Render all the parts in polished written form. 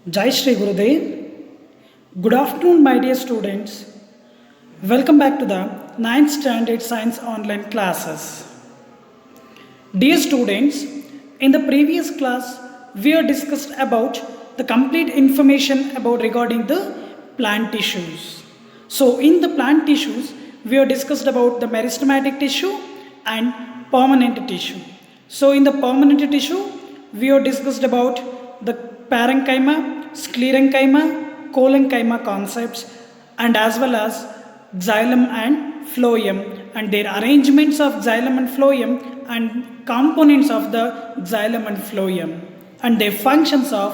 Jai Shri Gurudev. Good afternoon, my dear students. Welcome back to the 9th Standard Science online classes. Dear students, in the previous class, we have discussed about the complete information about regarding the plant tissues. So, in the plant tissues, we have discussed about the meristematic tissue and permanent tissue. So, in the permanent tissue, we have discussed about the parenchyma, sclerenchyma, collenchyma concepts, and as well as xylem and phloem and their arrangements of xylem and phloem and components of the xylem and phloem and their functions of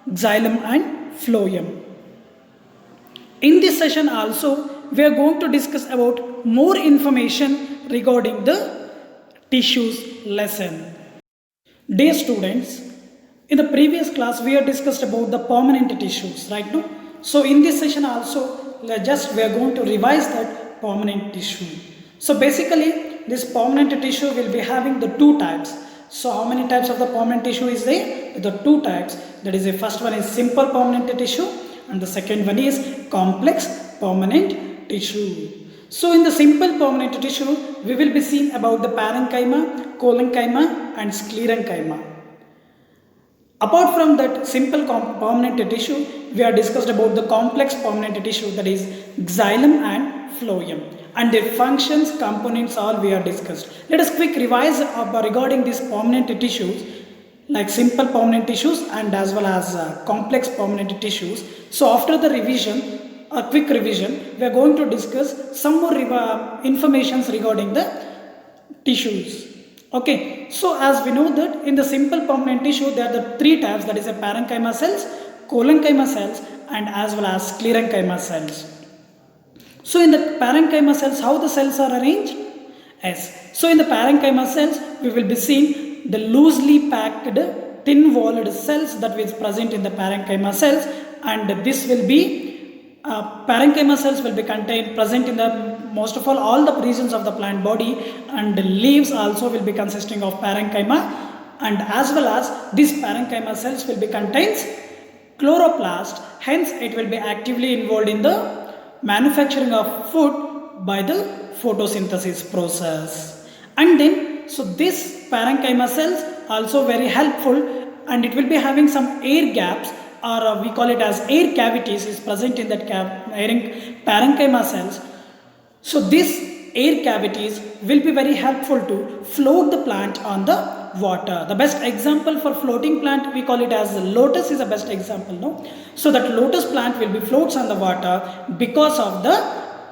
xylem and phloem. In this session also we are going to discuss about more information regarding the tissues lesson. Dear students, in the previous class we have discussed about the permanent tissues, right now. So in this session also we are going to revise that permanent tissue. So basically this permanent tissue will be having the two types. So how many types of the permanent tissue is there? The two types. That is, the first one is simple permanent tissue and the second one is complex permanent tissue. So in the simple permanent tissue we will be seeing about the parenchyma, collenchyma and sclerenchyma. Apart from that simple permanent tissue, we have discussed about the complex permanent tissue, that is xylem and phloem, and their functions, components, all we have discussed. Let us quick revise regarding these permanent tissues, like simple permanent tissues and as well as complex permanent tissues. So after the revision, a quick revision, we are going to discuss some more informations regarding the tissues. Okay, so as we know that in the simple permanent tissue there are the three types, that is a parenchyma cells, collenchyma cells and as well as sclerenchyma cells. So in the parenchyma cells, how the cells are arranged? Yes. So in the parenchyma cells we will be seeing the loosely packed thin walled cells that is present in the parenchyma cells, and this will be parenchyma cells will be present in the most of all the regions of the plant body, and the leaves also will be consisting of parenchyma, and as well as these parenchyma cells will be contains chloroplast, hence it will be actively involved in the manufacturing of food by the photosynthesis process. And then so this parenchyma cells also very helpful, and it will be having some air gaps, or we call it as air cavities is present in that parenchyma cells. So these air cavities will be very helpful to float the plant on the water. The best example for floating plant, we call it as the lotus is the best example, no? So that lotus plant will be floats on the water because of the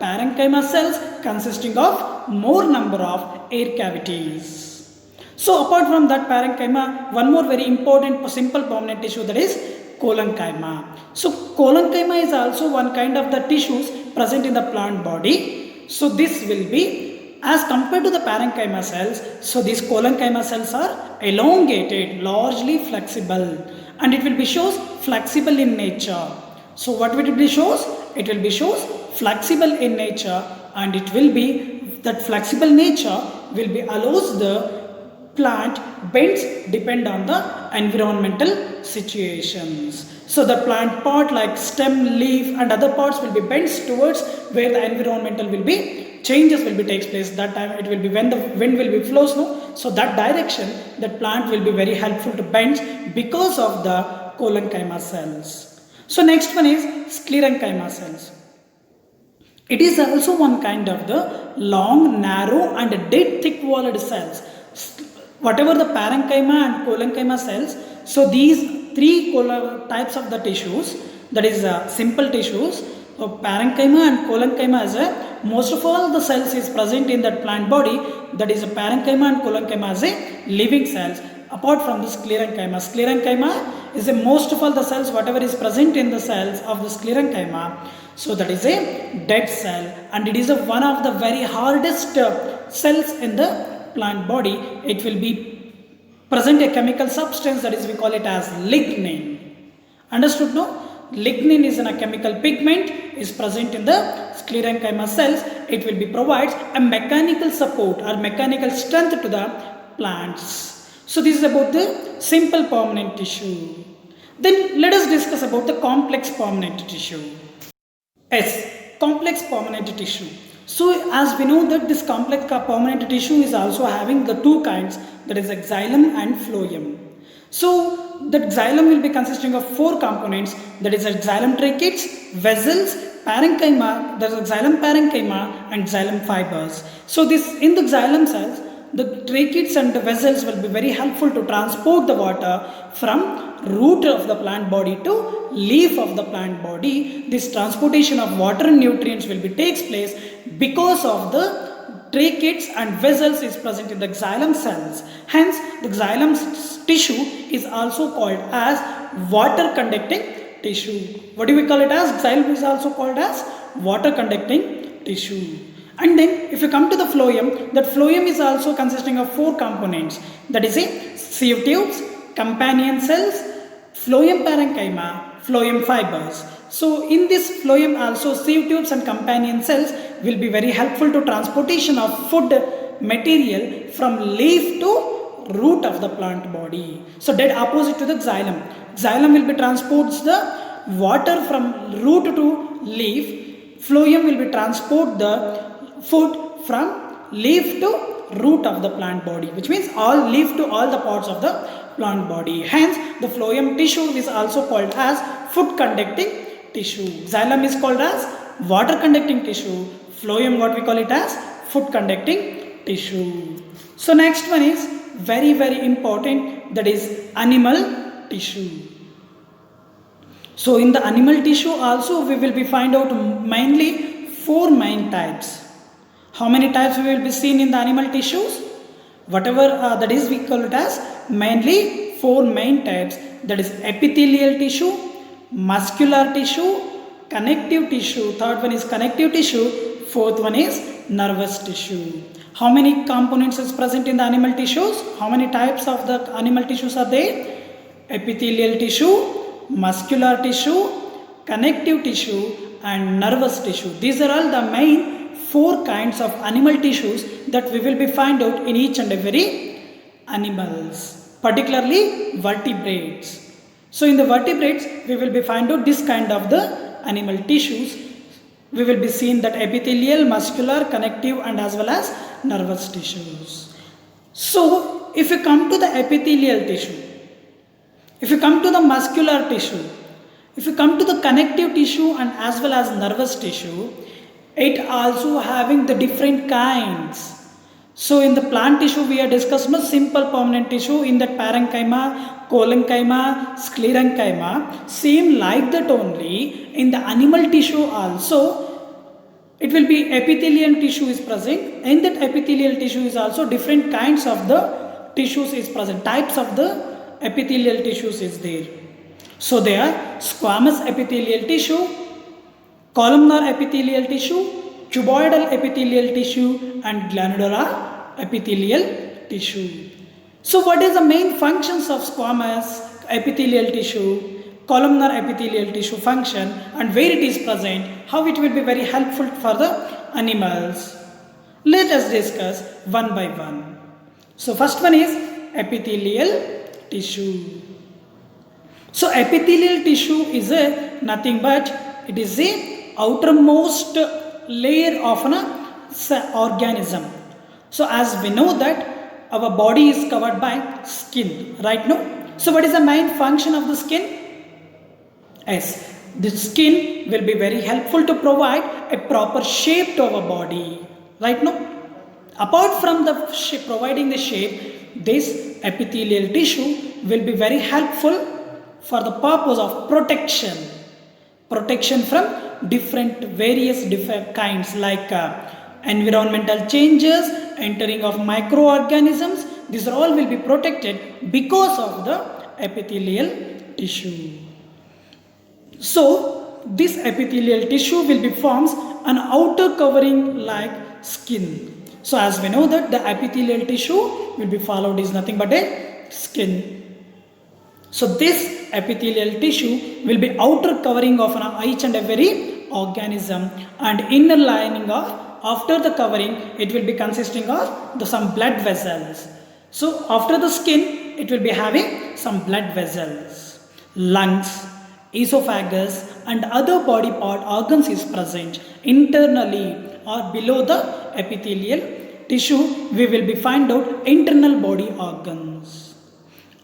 parenchyma cells consisting of more number of air cavities. So apart from that parenchyma, one more very important simple permanent tissue, that is collenchyma. So collenchyma is also one kind of the tissues present in the plant body. So this will be as compared to the parenchyma cells. So these collenchyma cells are elongated, largely flexible, and it will be shows flexible in nature. So what will it be shows? It will be shows flexible in nature, and it will be that flexible nature will be allows the plant bends depend on the environmental situations. So the plant part like stem, leaf and other parts will be bends towards where the environmental will be changes will be takes place. That time it will be when the wind will be flows, no? So that direction that plant will be very helpful to bend because of the collenchyma cells. So next one is sclerenchyma cells. It is also one kind of the long, narrow and dead thick walled cells. Whatever the parenchyma and collenchyma cells, so these three types of the tissues, that is simple tissues, so parenchyma and collenchyma as a most of all the cells is present in that plant body, that is a parenchyma and collenchyma as a living cells. Apart from the sclerenchyma is a most of all the cells whatever is present in the cells of the sclerenchyma, so that is a dead cell, and it is one of the very hardest cells in the plant body. It will be present a chemical substance, that is we call it as lignin. Understood, no? Lignin is a chemical pigment is present in the sclerenchyma cells. It will be provides a mechanical support or mechanical strength to the plants. So this is about the simple permanent tissue. Then let us discuss about the complex permanent tissue. S. Complex permanent tissue. So as we know that this complex permanent tissue is also having the two kinds, that is xylem and phloem. So that xylem will be consisting of four components, that is xylem tracheids, vessels, parenchyma, that is xylem parenchyma and xylem fibers. So this in the xylem cells, the tracheids and the vessels will be very helpful to transport the water from root of the plant body to leaf of the plant body. This transportation of water and nutrients will be takes place because of the tracheids and vessels is present in the xylem cells. Hence, the xylem tissue is also called as water conducting tissue. What do we call it as? Xylem is also called as water conducting tissue. And then if you come to the phloem, that phloem is also consisting of four components, that is a sieve tubes, companion cells, phloem parenchyma, phloem fibers. So in this phloem also sieve tubes and companion cells will be very helpful to transportation of food material from leaf to root of the plant body. So dead opposite to the xylem. Xylem will be transports the water from root to leaf. Phloem will be transport the food from leaf to root of the plant body, which means all leaf to all the parts of the plant body. Hence the phloem tissue is also called as food conducting tissue. Xylem is called as water conducting tissue. Phloem, what we call it as food conducting tissue. So next one is very important, that is animal tissue. So in the animal tissue also we will be find out mainly four main types. How many types we will be seen in the animal tissues? Whatever that is, we call it as mainly four main types, that is epithelial tissue, muscular tissue, connective tissue. Third one is connective tissue. Fourth one is nervous tissue. How many components is present in the animal tissues? How many types of the animal tissues are there? Epithelial tissue, muscular tissue, connective tissue and nervous tissue. These are all the main four kinds of animal tissues that we will be find out in each and every animals, particularly vertebrates. So in the vertebrates we will be find out this kind of the animal tissues. We will be seeing that epithelial, muscular, connective and as well as nervous tissues. So if you come to the epithelial tissue, if you come to the muscular tissue, if you come to the connective tissue and as well as nervous tissue, it also having the different kinds. So in the plant tissue we are discussing a simple permanent tissue, in that parenchyma, collenchyma, sclerenchyma. Same like that only in the animal tissue also it will be epithelial tissue is present. In that epithelial tissue is also different kinds of the tissues is present. Types of the epithelial tissues is there. So they are squamous epithelial tissue, columnar epithelial tissue, cuboidal epithelial tissue and glandular epithelial tissue. So what is the main functions of squamous epithelial tissue, columnar epithelial tissue function and where it is present, how it will be very helpful for the animals? Let us discuss one by one. So first one is epithelial tissue. So epithelial tissue is nothing but it is a outermost layer of an organism. So as we know that our body is covered by skin, right now. So what is the main function of the skin? Yes, the skin will be very helpful to provide a proper shape to our body, right now. Apart from the shape, providing the shape, this epithelial tissue will be very helpful for the purpose of protection from various different kinds like environmental changes, entering of microorganisms. These all will be protected because of the epithelial tissue. So this epithelial tissue will be forms an outer covering like skin. So as we know that the epithelial tissue will be followed is nothing but a skin. So this epithelial tissue will be outer covering of each and every organism and inner lining of after the covering it will be consisting of some blood vessels. So after the skin it will be having some blood vessels. lungs, esophagus and other body part organs is present internally or below the epithelial tissue. We will be find out internal body organs.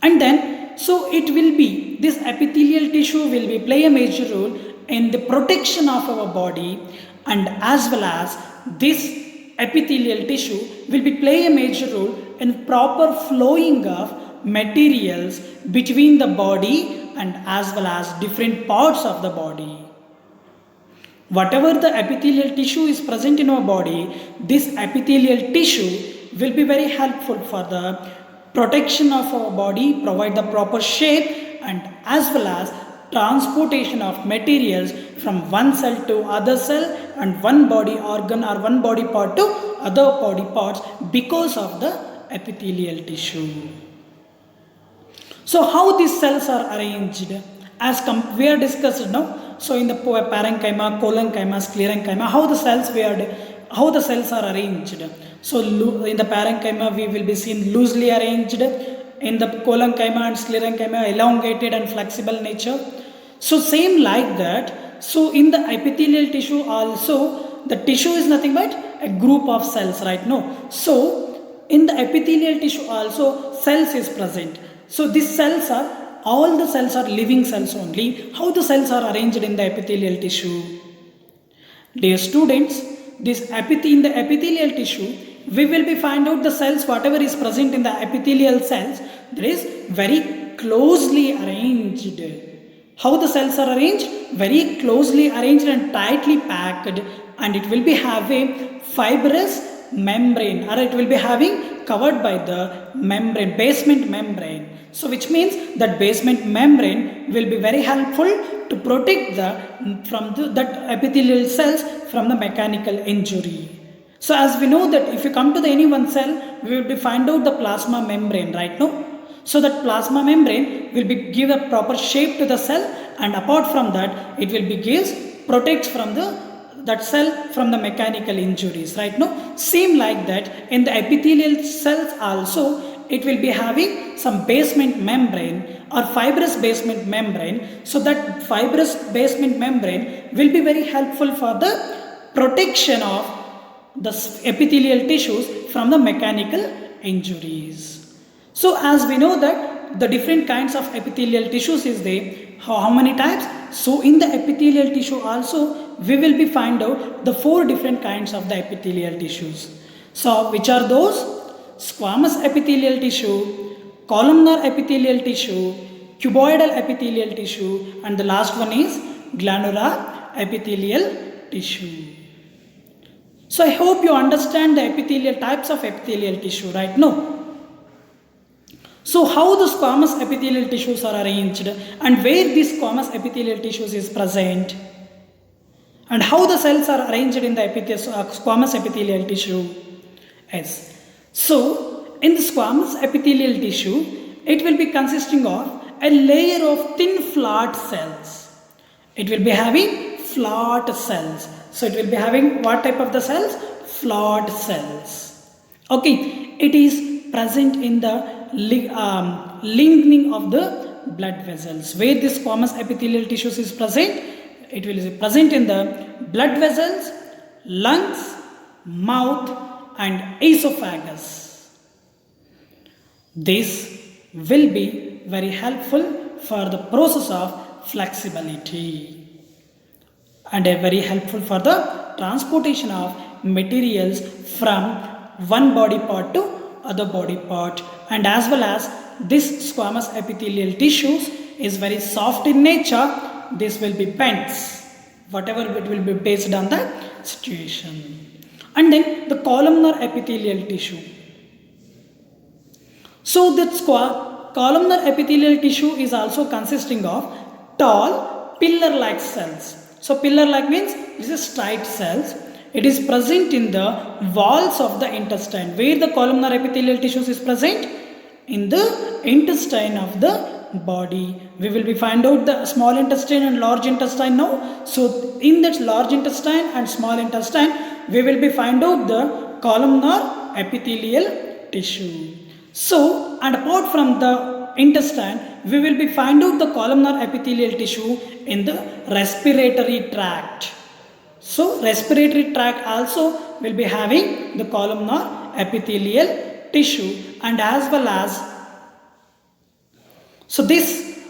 And then so it will be this epithelial tissue will be play a major role in the protection of our body, and as well as this epithelial tissue will be play a major role in proper flowing of materials between the body and as well as different parts of the body. Whatever the epithelial tissue is present in our body, this epithelial tissue will be very helpful for the protection of our body, provide the proper shape and as well as transportation of materials from one cell to other cell and one body organ or one body part to other body parts because of the epithelial tissue. So how these cells are arranged as we are discussed now. So in the parenchyma, collenchyma, sclerenchyma, how the cells are arranged. So in the parenchyma we will be seen loosely arranged, in the collenchyma and sclerenchyma elongated and flexible nature. So same like that. So in the epithelial tissue also, the tissue is nothing but a group of cells, right? No. So in the epithelial tissue also cells is present. So these cells are, all the cells are living cells only. How the cells are arranged in the epithelial tissue? Dear students, in the epithelial tissue, we will be find out the cells, whatever is present in the epithelial cells, that is very closely arranged. How the cells are arranged? Very closely arranged and tightly packed, and it will be having fibrous membrane, or it will be having covered by the membrane, basement membrane. So which means that basement membrane will be very helpful to protect that epithelial cells from the mechanical injury. So as we know that if you come to any one cell, we will be find out the plasma membrane, right? No. So that plasma membrane will be give a proper shape to the cell, and apart from that, it will be protects from that cell from the mechanical injuries, right? No. Same like that in the epithelial cells also, it will be having some basement membrane or fibrous basement membrane. So that fibrous basement membrane will be very helpful for the protection of the epithelial tissues from the mechanical injuries. So as we know that the different kinds of epithelial tissues is there. How many types? So in the epithelial tissue also we will be find out the 4 different kinds of the epithelial tissues. So which are those? Squamous epithelial tissue, columnar epithelial tissue, cuboidal epithelial tissue, and the last one is glandular epithelial tissue. So I hope you understand the epithelial types of epithelial tissue, right? No. So how the squamous epithelial tissues are arranged, and where this squamous epithelial tissues is present, and how the cells are arranged in the squamous epithelial tissue. Yes. So in the squamous epithelial tissue, it will be consisting of a layer of thin flat cells. It will be having flat cells. So it will be having what type of the cells? Flat cells. Okay, it is present in the lengthening of the blood vessels. Where this squamous epithelial tissues is present, it will be present in the blood vessels, lungs, mouth and esophagus. This will be very helpful for the process of flexibility and very helpful for the transportation of materials from one body part to other body part, and as well as this squamous epithelial tissues is very soft in nature. This will be bends, whatever it will be based on the situation. And then the columnar epithelial tissue. So that columnar epithelial tissue is also consisting of tall pillar-like cells. So pillar-like means this is straight cells. It is present in the walls of the intestine. Where the columnar epithelial tissues is present? In the intestine of the body. We will be find out the small intestine and large intestine now. So in that large intestine and small intestine, we will be find out the columnar epithelial tissue. So and apart from the intestine, we will be find out the columnar epithelial tissue in the respiratory tract. So respiratory tract also will be having the columnar epithelial tissue, and as well as, so this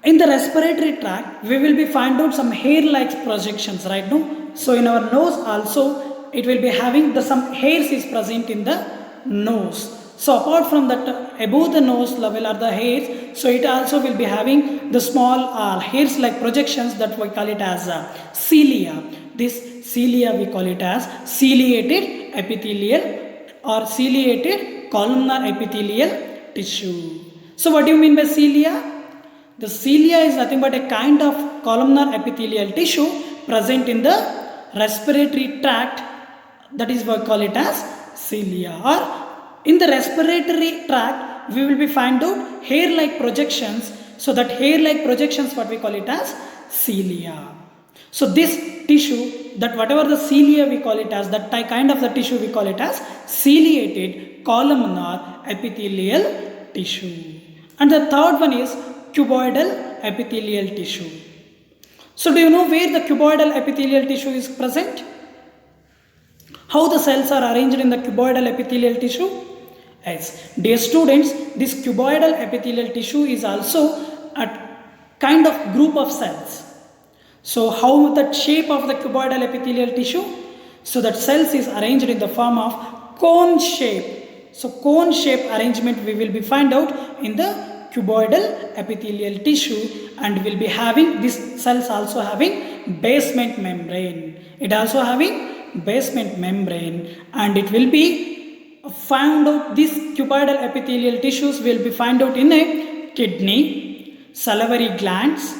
in the respiratory tract we will be find out some hair like projections, right now. So in our nose also it will be having the some hairs is present in the nose. So apart from that, above the nose level are the hairs, so it also will be having the small hairs like projections that we call it as cilia. This cilia we call it as ciliated epithelial or ciliated columnar epithelial tissue. So what do you mean by cilia? The cilia is nothing but a kind of columnar epithelial tissue present in the respiratory tract, that is we call it as cilia. Or in the respiratory tract we will be find out hair like projections, so that hair like projections what we call it as cilia. So this tissue, that whatever the cilia we call it as, that kind of the tissue we call it as ciliated columnar epithelial tissue. And the third one is cuboidal epithelial tissue. So do you know where the cuboidal epithelial tissue is present? How the cells are arranged in the cuboidal epithelial tissue? Yes, dear students, this cuboidal epithelial tissue is also a kind of group of cells. So how the shape of the cuboidal epithelial tissue? So that cells is arranged in the form of cone shape. So cone shape arrangement we will be find out in the cuboidal epithelial tissue, and will be having these cells also having basement membrane. It also having basement membrane, and it will be found out, these cuboidal epithelial tissues will be found out in a kidney, salivary glands.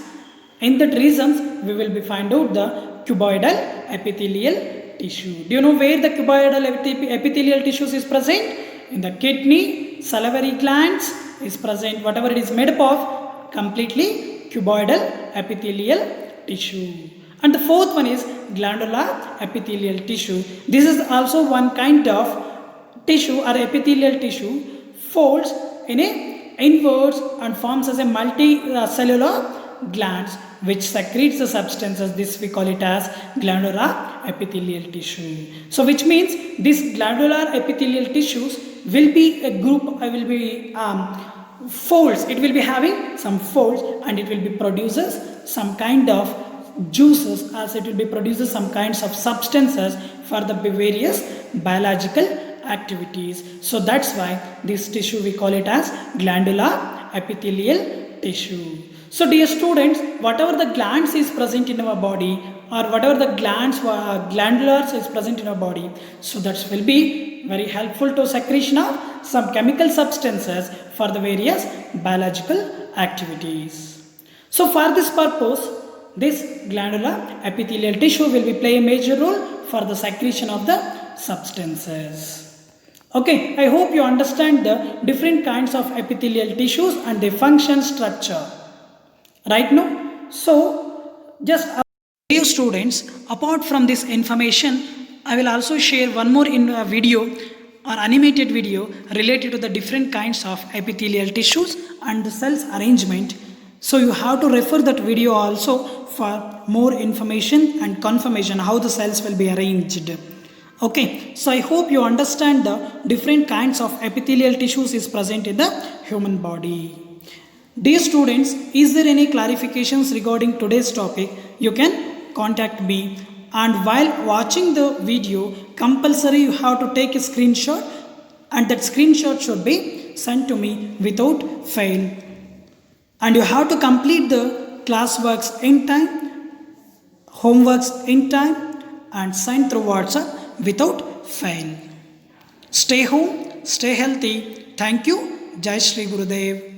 In that regions we will be find out the cuboidal epithelial tissue. Do you know where the cuboidal epithelial tissues is present? In the kidney, salivary glands is present, whatever it is made up of, completely cuboidal epithelial tissue. And the fourth one is glandular epithelial tissue. This is also one kind of tissue or epithelial tissue, folds in a inwards and forms as a multicellular glands which secretes the substances. This we call it as glandular epithelial tissue. So which means this glandular epithelial tissues will be a group, will be folds. It will be having some folds, and it will be produces some kind of juices, as it will be produces some kinds of substances for the various biological activities. So that's why this tissue we call it as glandular epithelial tissue. So dear students, whatever the glands is present in our body, or whatever the glandulars is present in our body, so that will be very helpful to secretion of some chemical substances for the various biological activities. So for this purpose, this glandular epithelial tissue will be play a major role for the secretion of the substances. Okay, I hope you understand the different kinds of epithelial tissues and their function structure. Right now, so just dear students, apart from this information, I will also share one more video or animated video related to the different kinds of epithelial tissues and the cells arrangement. So you have to refer that video also for more information and confirmation how the cells will be arranged. Okay, so I hope you understand the different kinds of epithelial tissues is present in the human body. Dear students, is there any clarifications regarding today's topic? You can contact me, and while watching the video, compulsory you have to take a screenshot, and that screenshot should be sent to me without fail. And you have to complete the classworks in time, homeworks in time, and send through WhatsApp without fail. Stay home, stay healthy. Thank you. Jai Shri Gurudev.